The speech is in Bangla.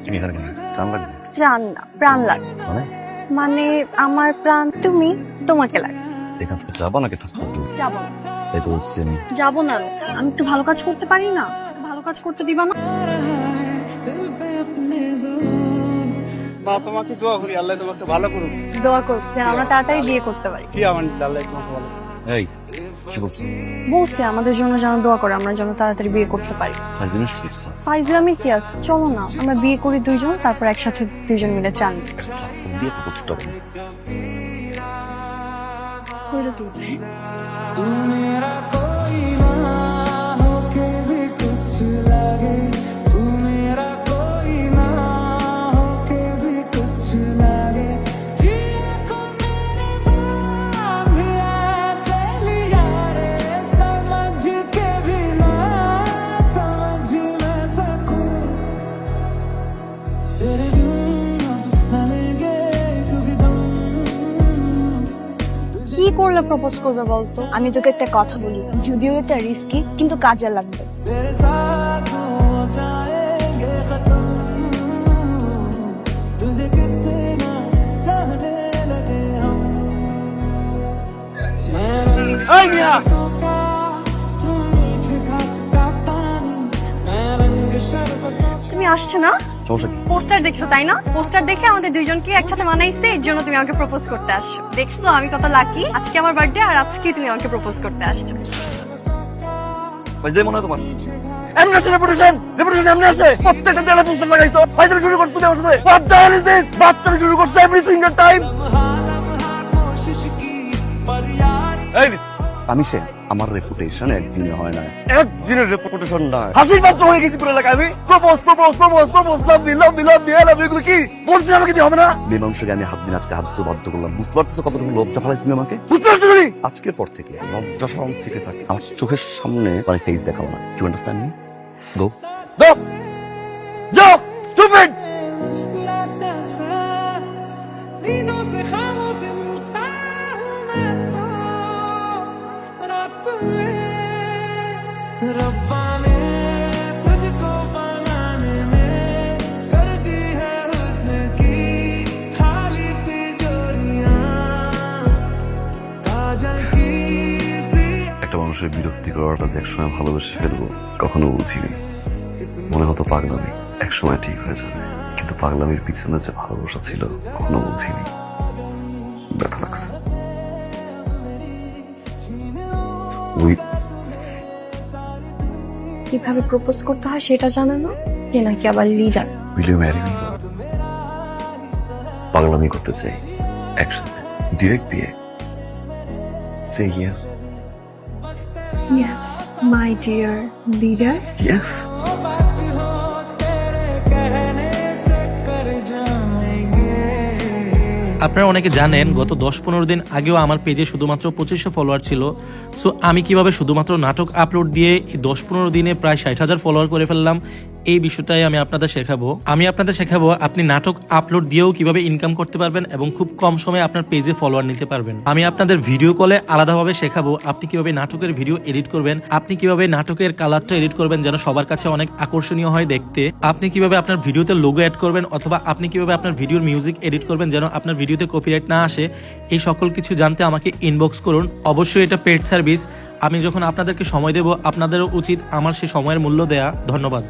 তুমি এখানে কেন? চান লাগবে? প্রাণ না, প্রাণ লাগে। মানে আমার প্রাণ তুমি, তোমাকে লাগে। এখান থেকে যাবা নাকি থাকবো? যাবো না। তাই তো বলছি আমি। যাবো না, আমি একটু ভালো কাজ করতে পারি না? ভালো কাজ করতে দিবা না? মা তোমাকে দোয়া করি আল্লাহ তোমাকে ভালো করুক। দোয়া করছে আমরা তাড়াতাড়ি বিয়ে করতে পারি। কি আমার আল্লাহ তোমাকে ভালো করুক। এই কি বলছি? বলছে আমাদের জন্য যেন দোয়া করে, আমরা যেন তাড়াতাড়ি বিয়ে করতে পারি। ফাইজলামি শুরু করছো? ফাইজলামি কি আছে, চলো না আমরা বিয়ে করি দুইজন, তারপর একসাথে দুইজন মিলে চান বিয়ে তো করছো তখন। করে দিই। কি করলে প্রপোজ করবে বলতো? আমি তোকে একটা কথা বলি, যদিও এটা রিস্কি কিন্তু কাজে লাগবে। এই মিয়া তুমি আসছো না? সমস্যা কি? পোস্টার দেখছো তাই না? পোস্টার দেখে আমাদের দুইজনকে একসাথে মানাইছে, এর জন্য তুমি আমাকে প্রপোজ করতে আসছো। দেখছো আমি কত লাকি, আজকে আমার বার্থডে আর আজকে তুমি আমাকে প্রপোজ করতে আসছো। ফাইজলামি মনে হয় তোমার? এমন আছে রেপুটেশন এমন আছে প্রত্যেকটা দেয়ালে পোস্টার লাগাইছো ফাইজলামি শুরু করছো তুমি আমার সাথে what the hell is this বাচ্চামি শুরু করছো এভরি সিঙ্গেল টাইম এই মিস আমি সে আমার রেপুটেশন একদিনে হয় না। একদিনের রেপুটেশন না হাসির পাত্র হয়ে গেছি পুরো এলাকায় আমি প্রপোজ লাভ এগুলো কি বলছি আমাকে দিয়ে হবে না মেয়ে মানুষকে আমি হাত দিন আজকে হাত ধরে বাধ্য করলাম। বুঝতে পারতেছো কতটুকু লজ্জা ফেলাইছি তুমি আমাকে? বুঝতে পারছো তুমি আজকের পর থেকে লজ্জা শরম থেকে থাকে আমার চোখের সামনে মানে ফেস দেখাবো না। You understand me? গো। যাও যাও স্টুপিড একটা মানুষের বিরক্তি করাটা যে একসময় ভালোবেসে ফেলবো কখনো বুঝিনি। মনে হতো পাগলামি একসময় ঠিক হয়ে যাবে, কিন্তু পাগলামির পিছনে যে ভালোবাসা ছিল কখনো বুঝিনি। ব্যথা লাগছে। ওই কিভাবে প্রপোজ করতে হয় সেটা জানে না, এ নাকি আবার leader. Will you marry me? পাগলামি করতে চাই একসাথে, ডিরেক্ট বিয়ে। সে yes. Yes my dear leader. Yes. আপনারা অনেকে জানেন গত 10-15 দিন আগেও আমার পেজে শুধুমাত্র 2500 ফলোয়ার ছিল। সো আমি কিভাবে শুধুমাত্র নাটক আপলোড দিয়ে 10-15 দিনে প্রায় 60,000 ফলোয়ার করে ফেললাম, এই বিষয়টাই আমি আপনাদের শেখাবো। আপনি নাটক আপলোড দিয়েও কিভাবে ইনকাম করতে পারবেন এবং খুব কম সময়ে আপনার পেজে ফলোয়ার নিতে পারবেন। আমি আপনাদের ভিডিও কলে আলাদাভাবে শেখাবো আপনি কিভাবে নাটকের ভিডিও এডিট করবেন, আপনি কিভাবে নাটকের কালারটা এডিট করবেন যেন সবার কাছে অনেক আকর্ষণীয় হয় দেখতে, আপনি কিভাবে আপনার ভিডিওতে লোগো অ্যাড করবেন, অথবা আপনি কিভাবে আপনার ভিডিওর মিউজিক এডিট করবেন যেন আপনার ভিডিওতে কপিরাইট না আসে। এই সকল কিছু জানতে আমাকে ইনবক্স করুন। অবশ্যই এটা পেড সার্ভিস। আমি যখন আপনাদেরকে সময় দেব আপনাদেরও উচিত আমার সেই সময়ের মূল্য দেয়া। ধন্যবাদ।